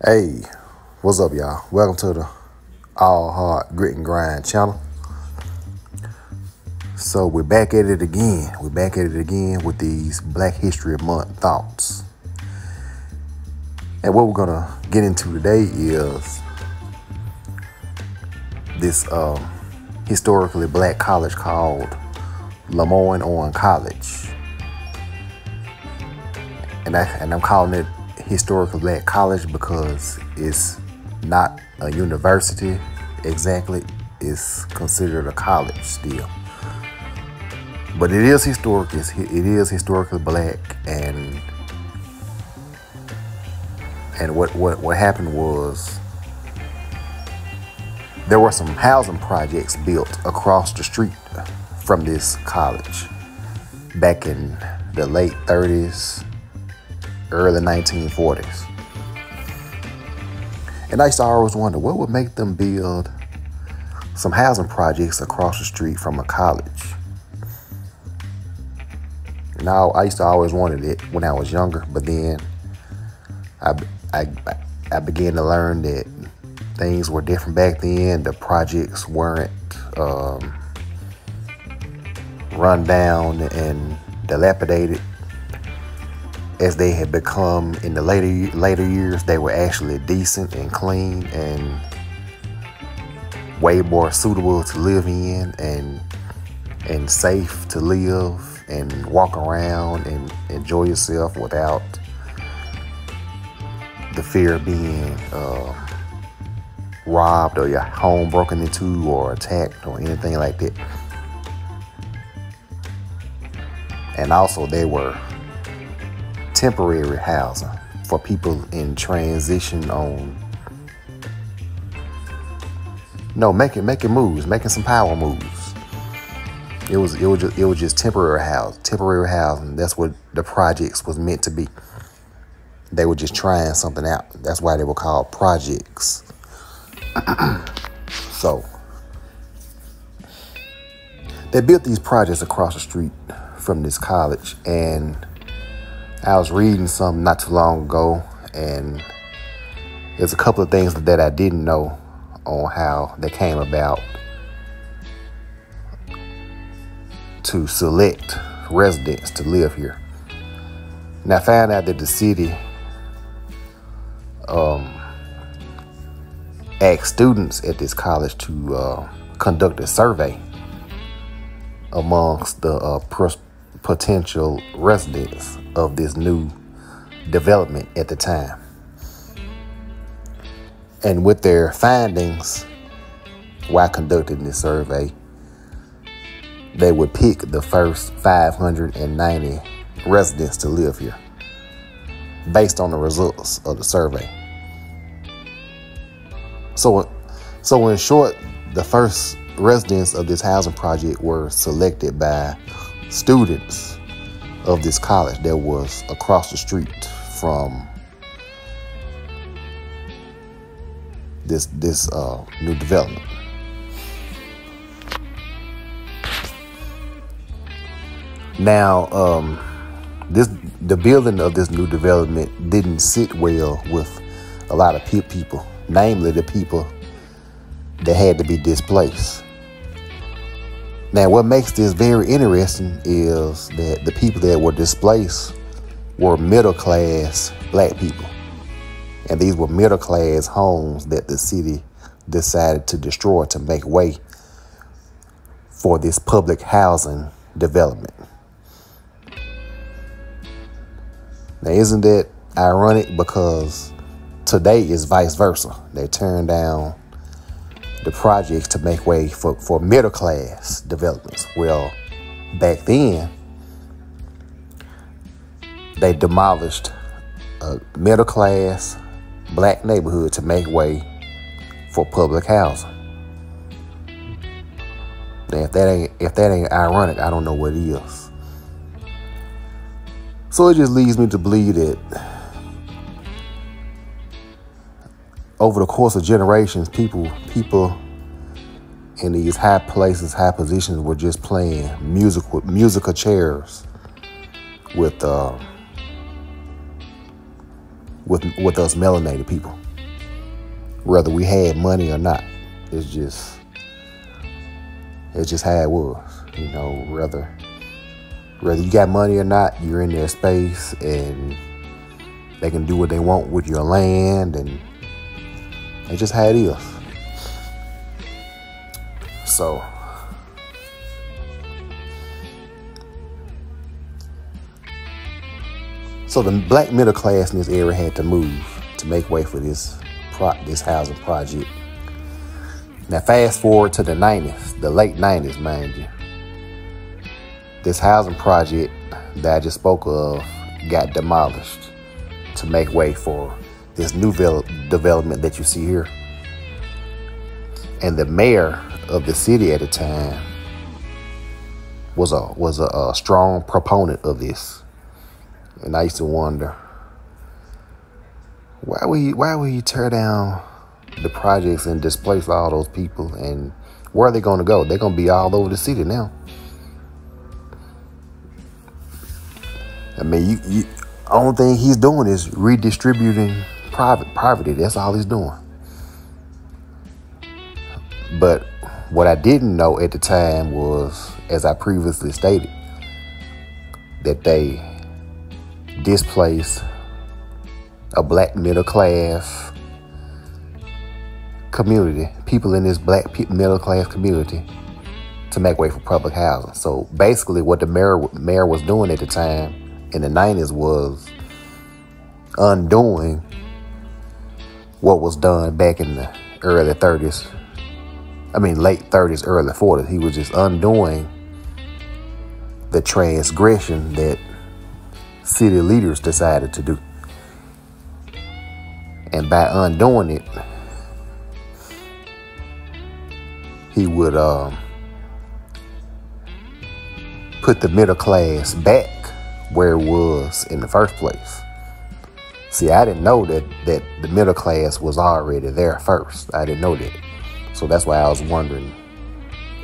Hey, what's up, y'all? Welcome to the All Hard Grit and Grind channel. So we're back at it again. We're back at it again with these Black History Month thoughts. And what we're gonna get into today is this historically black college called LeMoyne-Owen College. And I'm calling it historically black college because it's not a university exactly. It's considered a college still, but it is historic. It is historically black, and what happened was there were some housing projects built across the street from this college back in the late 30s, early 1940s. And I used to always wonder what would make them build some housing projects across the street from a college. Now, I used to always wonder it when I was younger, but then I began to learn that things were different back then. The projects weren't run down and dilapidated as they had become in the later years. They were actually decent and clean and way more suitable to live in and safe to live and walk around and enjoy yourself without the fear of being robbed or your home broken into or attacked or anything like that. And also they were temporary housing for people in transition on making moves, making some power moves. It was just temporary housing. That's what the projects was meant to be. They were just trying something out. That's why they were called projects. So they built these projects across the street from this college, and I was reading something not too long ago, and there's a couple of things that I didn't know on how they came about to select residents to live here. And I found out that the city asked students at this college to conduct a survey amongst the potential residents of this new development at the time. And with their findings, while conducting this survey, they would pick the first 590 residents to live here based on the results of the survey. So in short, the first residents of this housing project were selected by students of this college that was across the street from this new development. Now, the building of this new development didn't sit well with a lot of people, namely the people that had to be displaced. Now, what makes this very interesting is that the people that were displaced were middle-class black people. And these were middle-class homes that the city decided to destroy to make way for this public housing development. Now, isn't that ironic? Because today is vice versa. They turn down the projects to make way for middle-class developments. Well, back then, they demolished a middle-class black neighborhood to make way for public housing. Now, if that ain't ironic, I don't know what is. So it just leads me to believe that over the course of generations, people in these high places, high positions were just playing musical chairs with us melanated people. whether we had money or not. It's just how it was. You know, whether you got money or not, you're in their space and they can do what they want with your land, and it's just how it is. So the black middle class in this area had to move to make way for this housing project. Now, fast forward to the 90s, the late 90s, mind you. This housing project that I just spoke of got demolished to make way for this new development that you see here. And the mayor of the city at the time was a strong proponent of this. And I used to wonder, why would he tear down the projects and displace all those people? And where are they going to go? They're going to be all over the city now. I mean, only thing he's doing is redistributing poverty. That's all he's doing. But what I didn't know at the time was, as I previously stated, that they displaced a black middle class community, people in this black middle class community, to make way for public housing. So basically what the mayor was doing at the time in the 90s was undoing what was done back in the early 30s. I mean, late 30s, early 40s. He was just undoing the transgression that city leaders decided to do. And by undoing it, he would put the middle class back where it was in the first place. See, I didn't know that the middle class was already there first. I didn't know that. So that's why I was wondering.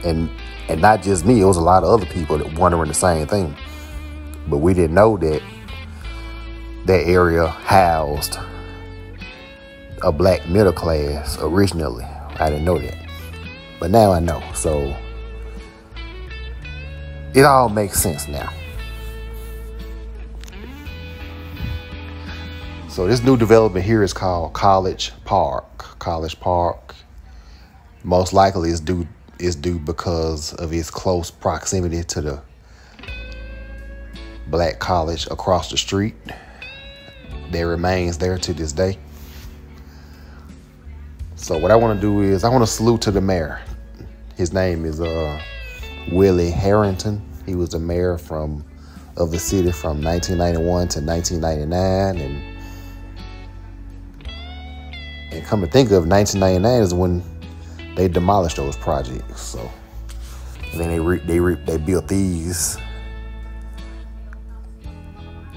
And not just me, it was a lot of other people that wondering the same thing. But we didn't know that that area housed a black middle class originally. I didn't know that. But now I know. So it all makes sense now. So this new development here is called College Park. College Park most likely is due because of its close proximity to the black college across the street that remains there to this day. So what I want to do is I want to salute to the mayor. His name is Willie Harrington. He was the mayor of the city from 1991 to 1999, and come to think of, 1999 is when they demolished those projects. So and then they built these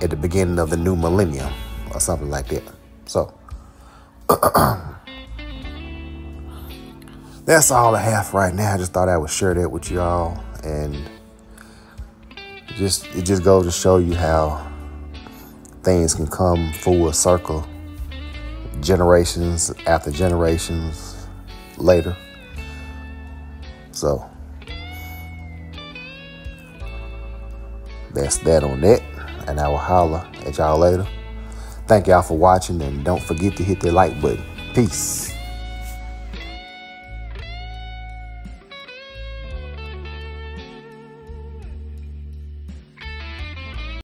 at the beginning of the new millennium or something like that. So that's all I have right now. I just thought I would share that with y'all, and it just goes to show you how things can come full circle, generations after generations later. So that's that on that, and I will holler at y'all later. Thank y'all for watching, and don't forget to hit the like button. Peace.